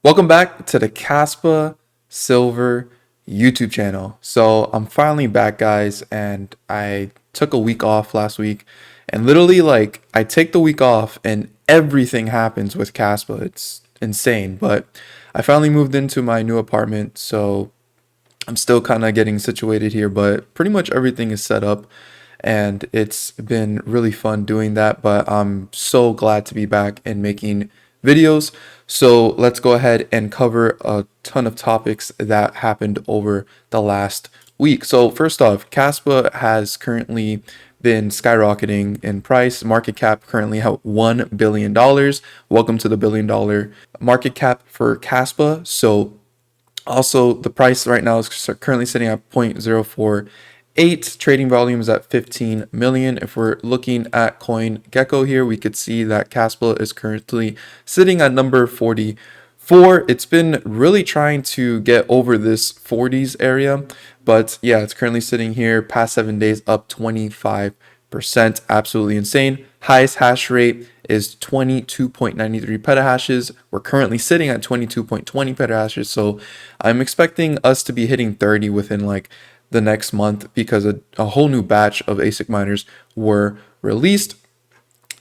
Welcome back to the Kaspa Silver YouTube channel. So I'm finally back, guys, and I took a week off last week, and literally, like, I take the week off and everything happens with Kaspa. It's insane, but I finally moved into my new apartment, so I'm still kind of getting situated here, but pretty much everything is set up, and it's been really fun doing that. But I'm so glad to be back and making videos. So let's go ahead and cover a ton of topics that happened over the last week. So first off, Kaspa has currently been skyrocketing in price. Market cap currently at $1 billion. Welcome to the $1 billion market cap for Kaspa. So also, the price right now is currently sitting at 0.048. Trading volume is at 15 million. If we're looking at CoinGecko here, we could see that Kaspa is currently sitting at number 44. It's been really trying to get over this 40s area, but yeah, it's currently sitting here past 7 days up 25%. Absolutely insane. Highest hash rate is 22.93 petahashes. We're currently sitting at 22.20 petahashes. So I'm expecting us to be hitting 30 within like the next month because a whole new batch of ASIC miners were released.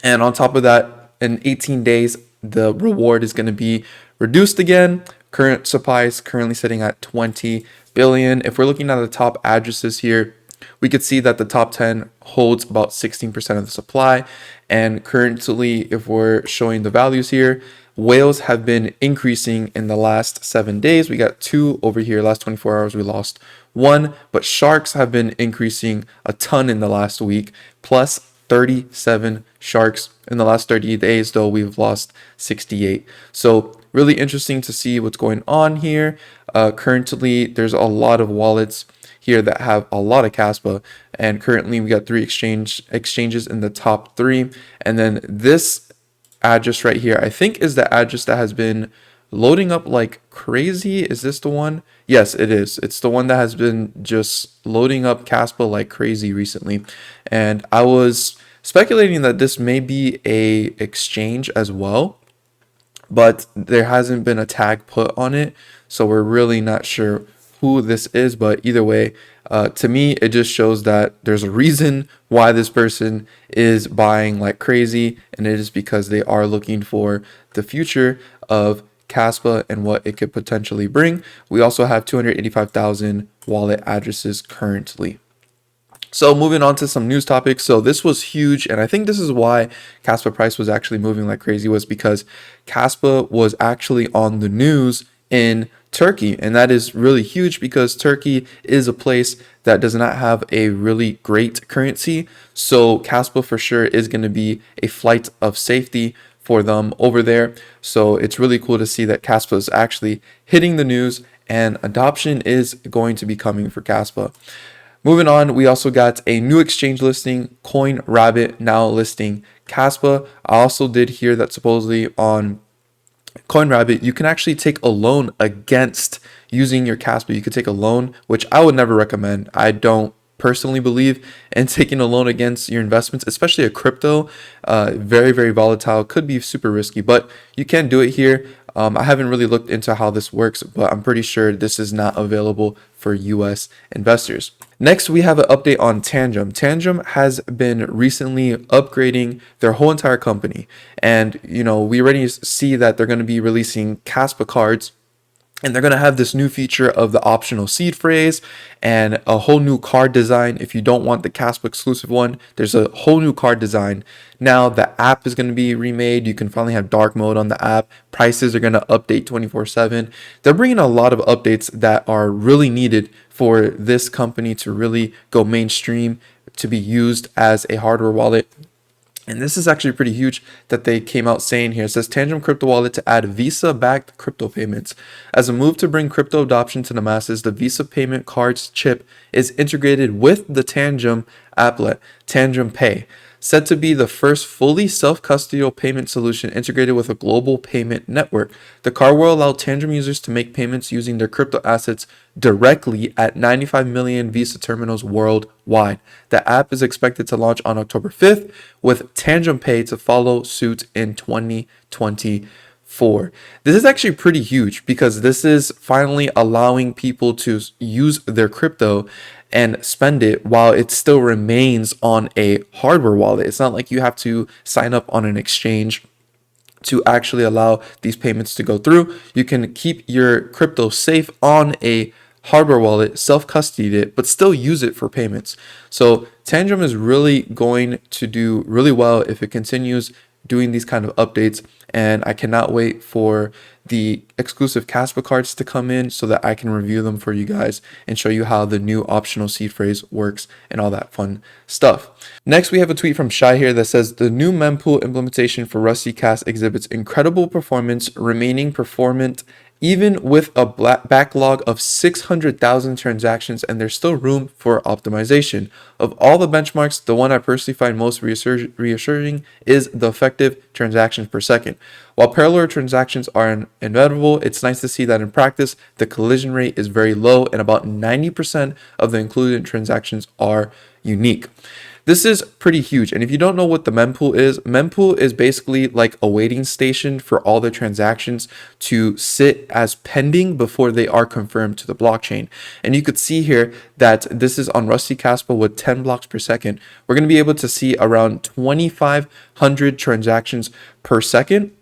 And on top of that, in 18 days, the reward is going to be reduced again. Current supply is currently sitting at 20 billion. If we're looking at the top addresses here, we could see that the top 10 holds about 16% of the supply. And currently, if we're showing the values here, whales have been increasing in the last 7 days. We got two over here. Last 24 hours, we lost one. But sharks have been increasing a ton in the last week, plus 37 sharks in the last 30 days, though we've lost 68. So really interesting to see what's going on here. Currently, there's a lot of wallets here that have a lot of Kaspa, and currently we got three exchanges in the top three, and then this address right here I think is the address that has been loading up like crazy. Is this the one? Yes, it is. It's the one that has been just loading up Kaspa like crazy recently, and I was speculating that this may be a exchange as well, but there hasn't been a tag put on it, so we're really not sure who this is. But either way, to me, it just shows that there's a reason why this person is buying like crazy, and it is because they are looking for the future of Kaspa and what it could potentially bring. We also have 285,000 wallet addresses currently. So moving on to some news topics. So this was huge, and I think this is why Kaspa price was actually moving like crazy, was because Kaspa was actually on the news in Turkey, and that is really huge because Turkey is a place that does not have a really great currency. So Kaspa for sure is going to be a flight of safety for them over there. So it's really cool to see that Kaspa is actually hitting the news, and adoption is going to be coming for Kaspa. Moving on, we also got a new exchange listing, CoinRabbit, now listing Kaspa. I also did hear that supposedly on CoinRabbit, you can actually take a loan against using your Kaspa. You could take a loan, which I would never recommend. I don't personally believe in taking a loan against your investments, especially a crypto. Very, very volatile, could be super risky, but you can do it here. I haven't really looked into how this works, but I'm pretty sure this is not available for US investors. Next, we have an update on Tangem. Tangem has been recently upgrading their whole entire company. And, we already see that they're going to be releasing Kaspa cards, and they're going to have this new feature of the optional seed phrase and a whole new card design. If you don't want the Kaspa exclusive one, there's a whole new card design. Now the app is going to be remade. You can finally have dark mode on the app. Prices are going to update 24/7. They're bringing a lot of updates that are really needed for this company to really go mainstream, to be used as a hardware wallet. And this is actually pretty huge that they came out saying here. It says Tangem Crypto Wallet to add Visa-backed crypto payments. As a move to bring crypto adoption to the masses, the Visa payment card's chip is integrated with the Tangem applet, Tangem Pay, said to be the first fully self-custodial payment solution integrated with a global payment network. The card will allow Tangem users to make payments using their crypto assets directly at 95 million Visa terminals worldwide. The app is expected to launch on October 5th, with Tangem Pay to follow suit in 2025. for. This is actually pretty huge because this is finally allowing people to use their crypto and spend it while it still remains on a hardware wallet. It's not like you have to sign up on an exchange to actually allow these payments to go through. You can keep your crypto safe on a hardware wallet, self-custody it, but still use it for payments. So Tangem is really going to do really well if it continues doing these kind of updates, and I cannot wait for the exclusive Kaspa cards to come in so that I can review them for you guys and show you how the new optional seed phrase works and all that fun stuff. Next, we have a tweet from Shy here that says the new mempool implementation for Rusty Cast exhibits incredible performance, remaining performant even with a backlog of 600,000 transactions, and there's still room for optimization. Of all the benchmarks, the one I personally find most reassuring is the effective transactions per second. While parallel transactions are inevitable, it's nice to see that in practice, the collision rate is very low and about 90% of the included transactions are unique. This is pretty huge. And if you don't know what the mempool is basically like a waiting station for all the transactions to sit as pending before they are confirmed to the blockchain. And you could see here that this is on Rusty Kaspa with 10 blocks per second. We're going to be able to see around 2,500 transactions per second.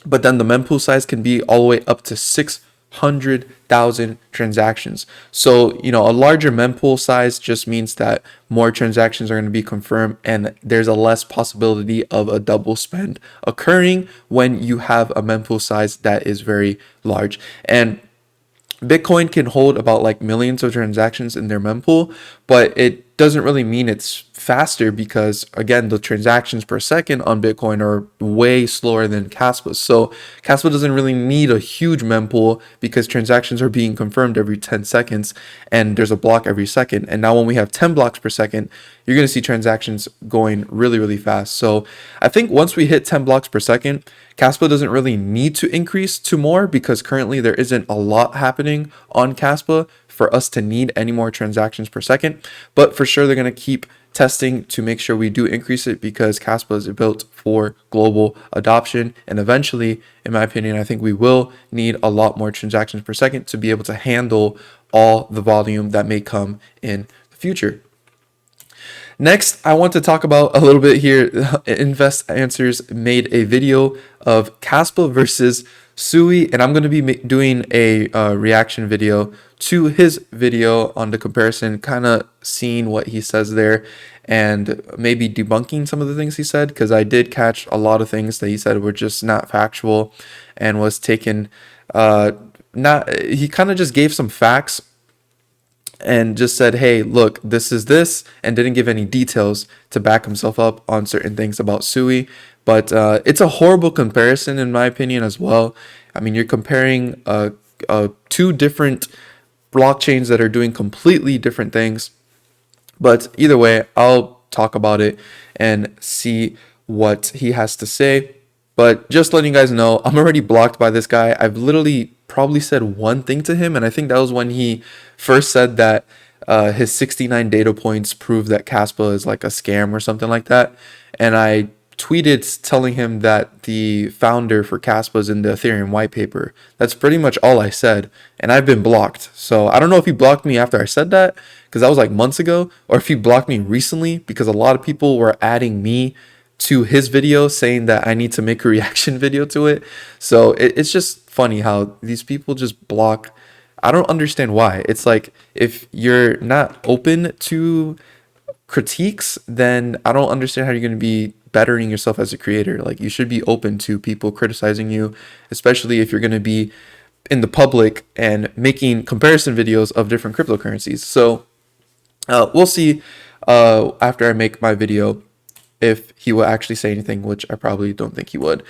But then the mempool size can be all the way up to 600,000 transactions. So, a larger mempool size just means that more transactions are going to be confirmed and there's a less possibility of a double spend occurring when you have a mempool size that is very large. And Bitcoin can hold about like millions of transactions in their mempool, but it doesn't really mean it's faster because, again, the transactions per second on Bitcoin are way slower than Kaspa. So Kaspa doesn't really need a huge mempool because transactions are being confirmed every 10 seconds and there's a block every second. And now when we have 10 blocks per second, you're going to see transactions going really, really fast. So I think once we hit 10 blocks per second, Kaspa doesn't really need to increase to more because currently there isn't a lot happening on Kaspa for us to need any more transactions per second. But for sure, they're going to keep testing to make sure we do increase it because Kaspa is built for global adoption. And eventually, in my opinion, I think we will need a lot more transactions per second to be able to handle all the volume that may come in the future. Next, I want to talk about a little bit here. Invest Answers made a video of Kaspa versus Sui, and I'm going to be doing a reaction video to his video on the comparison, kind of seeing what he says there and maybe debunking some of the things he said, because I did catch a lot of things that he said were just not factual and was taken he kind of just gave some facts and just said, hey, look, this is this, and didn't give any details to back himself up on certain things about Sui. But it's a horrible comparison, in my opinion, as well. I mean, you're comparing two different blockchains that are doing completely different things. But either way, I'll talk about it and see what he has to say. But just letting you guys know, I'm already blocked by this guy. I've literally probably said one thing to him, and I think that was when he first said that his 69 data points prove that Kaspa is like a scam or something like that. And I tweeted telling him that the founder for Kaspa is in the Ethereum white paper. That's pretty much all I said, and I've been blocked. So I don't know if he blocked me after I said that, because that was like months ago, or if he blocked me recently, because a lot of people were adding me to his video saying that I need to make a reaction video to it. So it's just funny how these people just block. I don't understand why. It's like, if you're not open to critiques, then I don't understand how you're going to be bettering yourself as a creator. Like, you should be open to people criticizing you, especially if you're going to be in the public and making comparison videos of different cryptocurrencies. So we'll see after I make my video if he will actually say anything, which I probably don't think he would.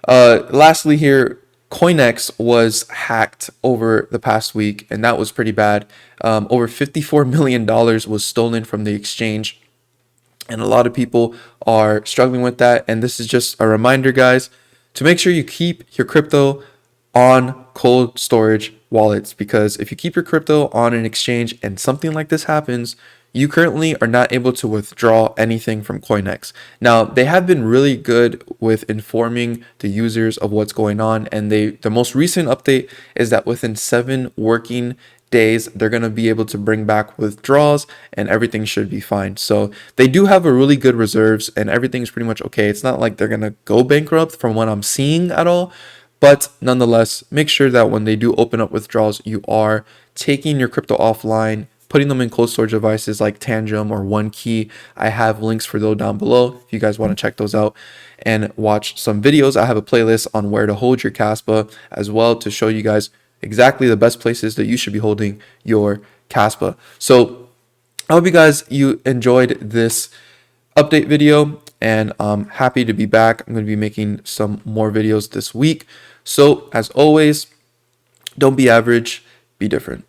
Lastly here, CoinEx was hacked over the past week, and that was pretty bad. Over $54 million was stolen from the exchange, and a lot of people are struggling with that. And this is just a reminder, guys, to make sure you keep your crypto on cold storage wallets, because if you keep your crypto on an exchange and something like this happens, you currently are not able to withdraw anything from CoinEx. Now, they have been really good with informing the users of what's going on, and the most recent update is that within 7 working days they're going to be able to bring back withdrawals and everything should be fine. So they do have a really good reserves and everything's pretty much okay. It's not like they're going to go bankrupt from what I'm seeing at all, but nonetheless, make sure that when they do open up withdrawals, you are taking your crypto offline, putting them in cold storage devices like Tangem or OneKey. I have links for those down below if you guys want to check those out and watch some videos. I have a playlist on where to hold your Kaspa as well to show you guys exactly the best places that you should be holding your Kaspa. So I hope you enjoyed this update video, and I'm happy to be back. I'm going to be making some more videos this week. So as always, don't be average, be different.